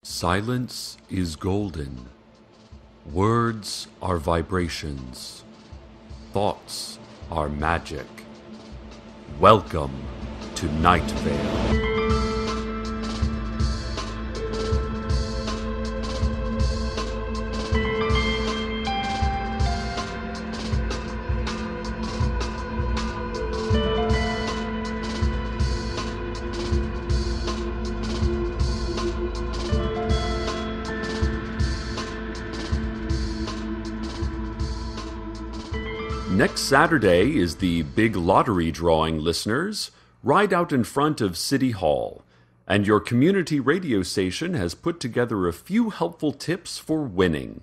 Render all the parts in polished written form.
Silence is golden. Words are vibrations. Thoughts are magic. Welcome to Night Vale. Next Saturday is the big lottery drawing, listeners, right out in front of City Hall, and your community radio station has put together a few helpful tips for winning.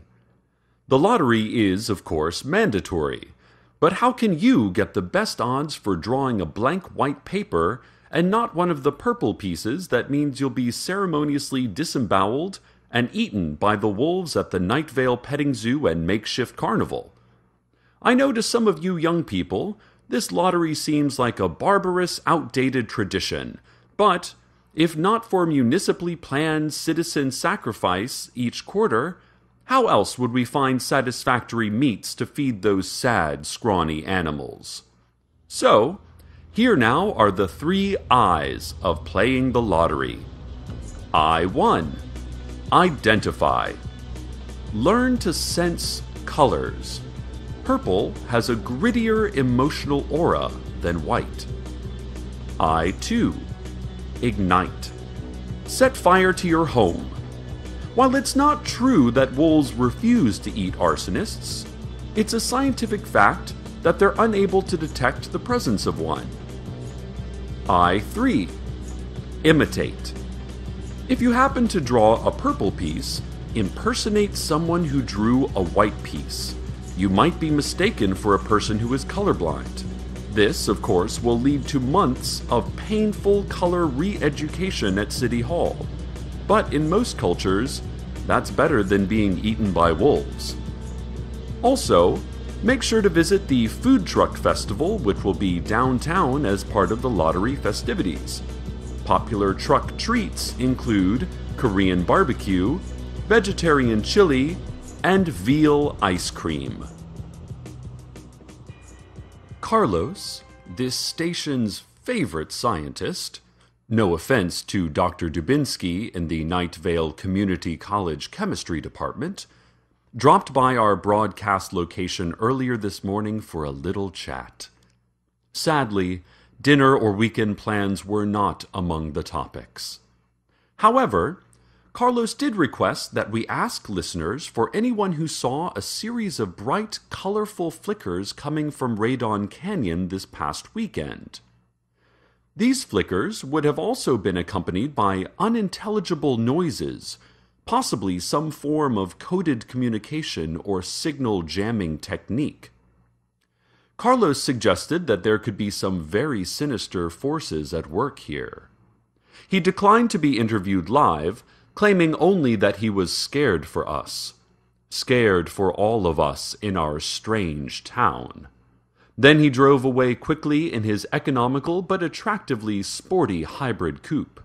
The lottery is, of course, mandatory, but how can you get the best odds for drawing a blank white paper and not one of the purple pieces that means you'll be ceremoniously disemboweled and eaten by the wolves at the Night Vale petting zoo and makeshift carnival? I know to some of you young people, this lottery seems like a barbarous, outdated tradition, but if not for municipally planned citizen sacrifice each quarter, how else would we find satisfactory meats to feed those sad, scrawny animals? So, here now are the 3 I's of playing the lottery. I-1. Identify. Learn to sense colors. Purple has a grittier emotional aura than white. I-2. Ignite. Set fire to your home. While it's not true that wolves refuse to eat arsonists, it's a scientific fact that they're unable to detect the presence of one. I-3. Imitate. If you happen to draw a purple piece, impersonate someone who drew a white piece. You might be mistaken for a person who is colorblind. This, of course, will lead to months of painful color re-education at City Hall. But in most cultures, that's better than being eaten by wolves. Also, make sure to visit the Food Truck Festival, which will be downtown as part of the lottery festivities. Popular truck treats include Korean barbecue, vegetarian chili, and veal ice cream. Carlos, this station's favorite scientist, no offense to Dr. Dubinsky in the Night Vale Community College Chemistry Department, dropped by our broadcast location earlier this morning for a little chat. Sadly, dinner or weekend plans were not among the topics. However, Carlos did request that we ask listeners for anyone who saw a series of bright, colorful flickers coming from Radon Canyon this past weekend. These flickers would have also been accompanied by unintelligible noises, possibly some form of coded communication or signal jamming technique. Carlos suggested that there could be some very sinister forces at work here. He declined to be interviewed live, claiming only that he was scared for us. Scared for all of us in our strange town. Then he drove away quickly in his economical but attractively sporty hybrid coupe.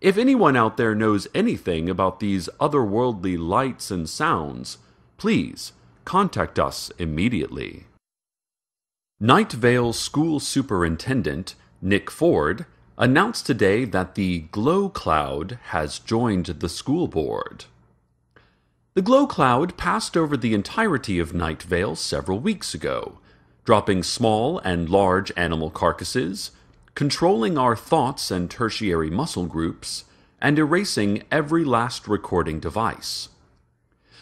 If anyone out there knows anything about these otherworldly lights and sounds, please contact us immediately. Night Vale School Superintendent Nick Ford announced today that the Glow Cloud has joined the school board. The Glow Cloud passed over the entirety of Night Vale several weeks ago, dropping small and large animal carcasses, controlling our thoughts and tertiary muscle groups, and erasing every last recording device.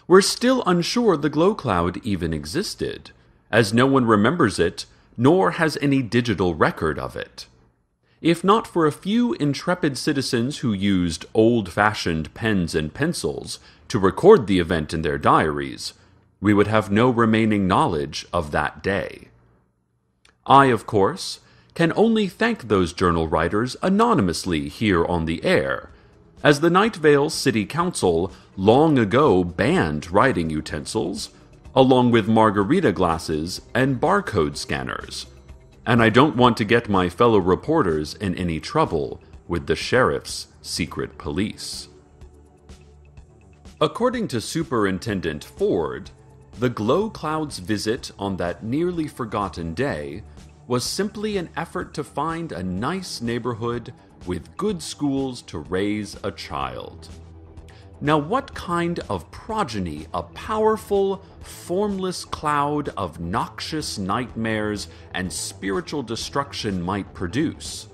We're still unsure the Glow Cloud even existed, as no one remembers it, nor has any digital record of it. If not for a few intrepid citizens who used old-fashioned pens and pencils to record the event in their diaries, we would have no remaining knowledge of that day. I, of course, can only thank those journal writers anonymously here on the air, as the Night Vale City Council long ago banned writing utensils, along with margarita glasses and barcode scanners. And I don't want to get my fellow reporters in any trouble with the sheriff's secret police. According to Superintendent Ford, the glow cloud's visit on that nearly forgotten day was simply an effort to find a nice neighborhood with good schools to raise a child. Now, what kind of progeny a powerful, formless cloud of noxious nightmares and spiritual destruction might produce,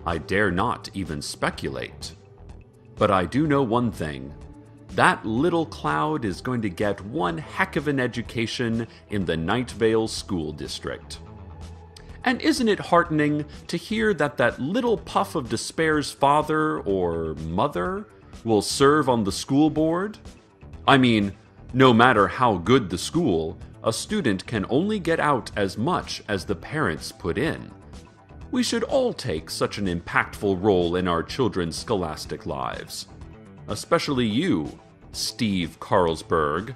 I dare not even speculate. But I do know one thing. That little cloud is going to get one heck of an education in the Night Vale School District. And isn't it heartening to hear that that little puff of despair's father or mother will serve on the school board? I mean, no matter how good the school, a student can only get out as much as the parents put in. We should all take such an impactful role in our children's scholastic lives. Especially you, Steve Carlsberg.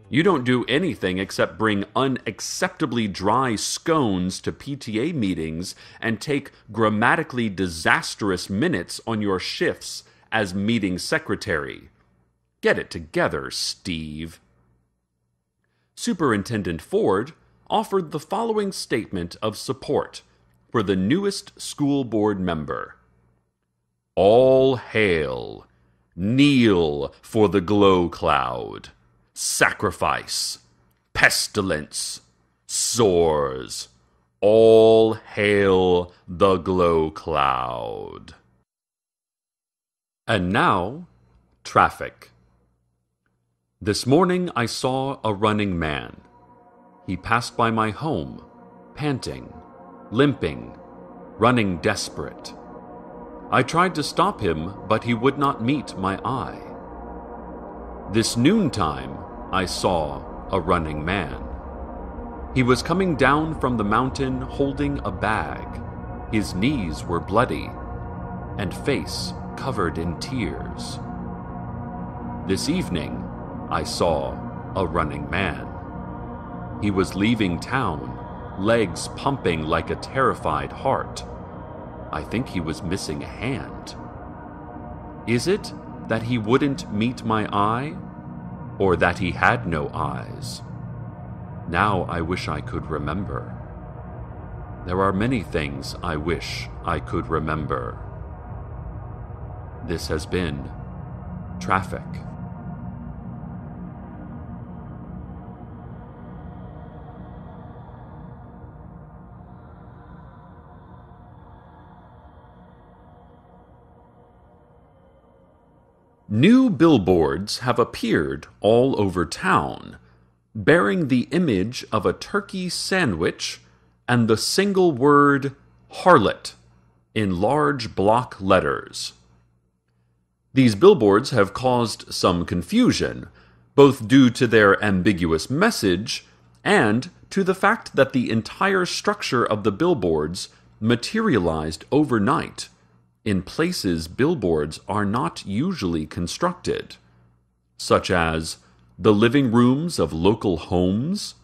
You don't do anything except bring unacceptably dry scones to PTA meetings and take grammatically disastrous minutes on your shifts as meeting secretary. Get it together, Steve. Superintendent Ford offered the following statement of support for the newest school board member. All hail. Kneel for the glow cloud. Sacrifice, pestilence, sores, all hail the glow cloud. And now, traffic. This morning I saw a running man. He passed by my home, panting, limping, running desperate. I tried to stop him, but he would not meet my eye. This noontime, I saw a running man. He was coming down from the mountain holding a bag. His knees were bloody, and face covered in tears. This evening, I saw a running man. He was leaving town, legs pumping like a terrified heart. I think he was missing a hand. Is it that he wouldn't meet my eye? Or that he had no eyes? Now I wish I could remember. There are many things I wish I could remember. This has been Traffic. New billboards have appeared all over town, bearing the image of a turkey sandwich and the single word harlot in large block letters. These billboards have caused some confusion, both due to their ambiguous message and to the fact that the entire structure of the billboards materialized overnight in places billboards are not usually constructed, such as the living rooms of local homes,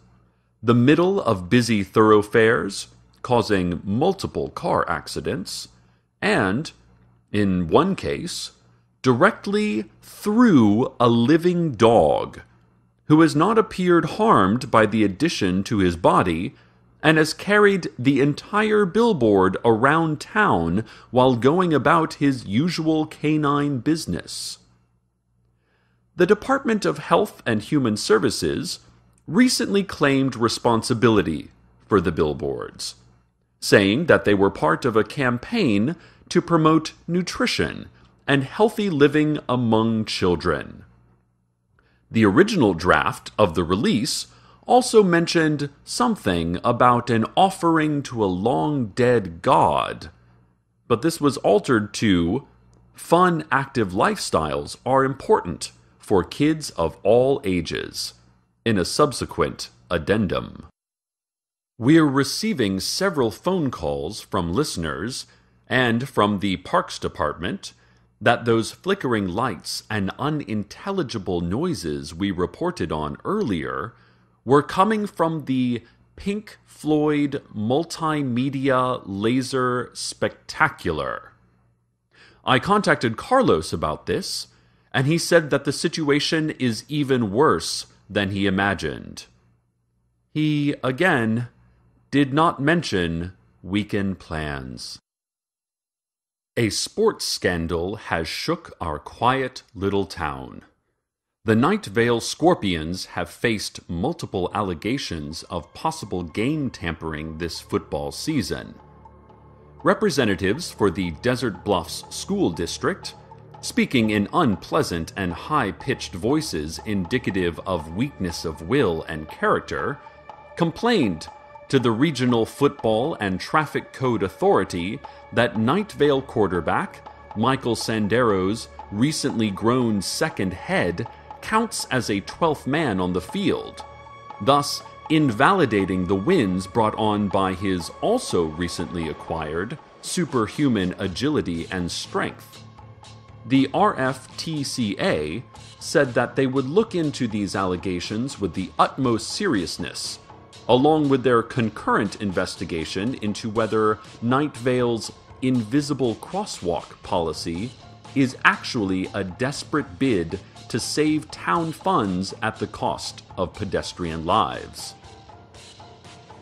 the middle of busy thoroughfares, causing multiple car accidents, and, in one case, directly through a living dog, who has not appeared harmed by the addition to his body and has carried the entire billboard around town while going about his usual canine business. The Department of Health and Human Services recently claimed responsibility for the billboards, saying that they were part of a campaign to promote nutrition and healthy living among children. The original draft of the release also mentioned something about an offering to a long-dead god, but this was altered to fun, active lifestyles are important for kids of all ages, in a subsequent addendum. We're receiving several phone calls from listeners and from the Parks Department that those flickering lights and unintelligible noises we reported on earlier were coming from the Pink Floyd Multimedia Laser Spectacular. I contacted Carlos about this, and he said that the situation is even worse than he imagined. He, again, did not mention weekend plans. A sports scandal has shook our quiet little town. The Night Vale Scorpions have faced multiple allegations of possible game tampering this football season. Representatives for the Desert Bluffs School District, speaking in unpleasant and high-pitched voices indicative of weakness of will and character, complained to the Regional Football and Traffic Code Authority that Night Vale quarterback Michael Sandero's recently grown second head counts as a 12th man on the field, thus invalidating the wins brought on by his also recently acquired superhuman agility and strength. The RFTCA said that they would look into these allegations with the utmost seriousness, along with their concurrent investigation into whether Night Vale's invisible crosswalk policy is actually a desperate bid to save town funds at the cost of pedestrian lives.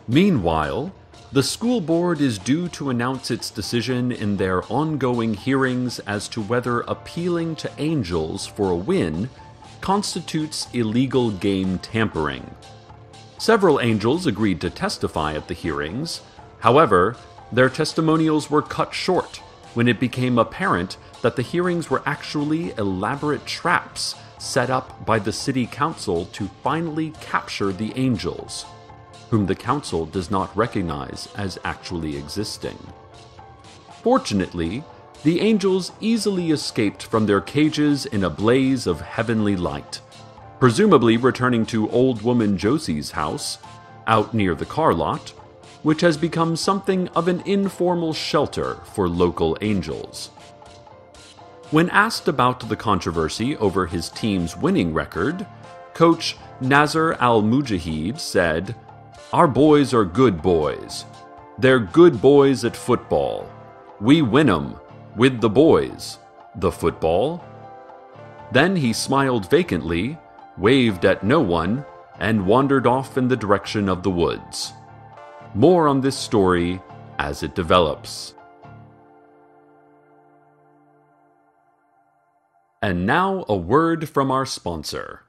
Meanwhile, the school board is due to announce its decision in their ongoing hearings as to whether appealing to angels for a win constitutes illegal game tampering. Several angels agreed to testify at the hearings. However, their testimonials were cut short when it became apparent that the hearings were actually elaborate traps set up by the city council to finally capture the angels, whom the council does not recognize as actually existing. Fortunately, the angels easily escaped from their cages in a blaze of heavenly light, presumably returning to Old Woman Josie's house, out near the car lot, which has become something of an informal shelter for local angels. When asked about the controversy over his team's winning record, coach Nazar Al-Mujahid said, "Our boys are good boys. They're good boys at football. We win 'em with the boys. The football?" Then he smiled vacantly, waved at no one, and wandered off in the direction of the woods. More on this story as it develops. And now a word from our sponsor.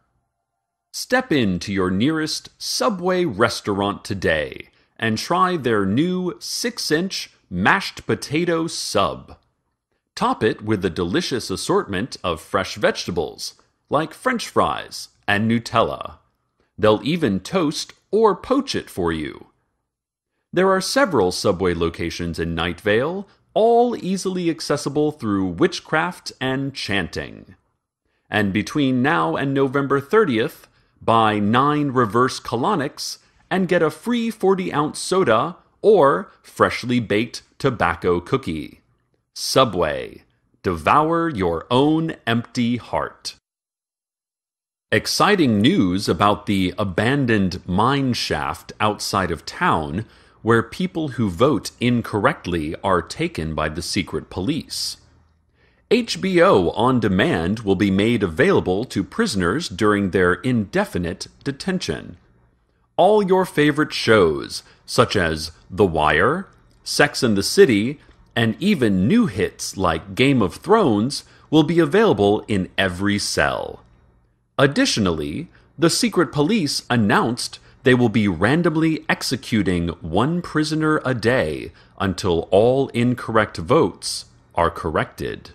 Step into your nearest Subway restaurant today and try their new 6-inch mashed potato sub. Top it with a delicious assortment of fresh vegetables, like French fries and Nutella. They'll even toast or poach it for you. There are several Subway locations in Night Vale, all easily accessible through witchcraft and chanting. And between now and November 30th, buy 9 reverse colonics and get a free 40-ounce soda or freshly baked tobacco cookie. Subway. Devour your own empty heart. Exciting news about the abandoned mine shaft outside of town where people who vote incorrectly are taken by the secret police. HBO On Demand will be made available to prisoners during their indefinite detention. All your favorite shows, such as The Wire, Sex and the City, and even new hits like Game of Thrones, will be available in every cell. Additionally, the secret police announced they will be randomly executing 1 prisoner a day until all incorrect votes are corrected.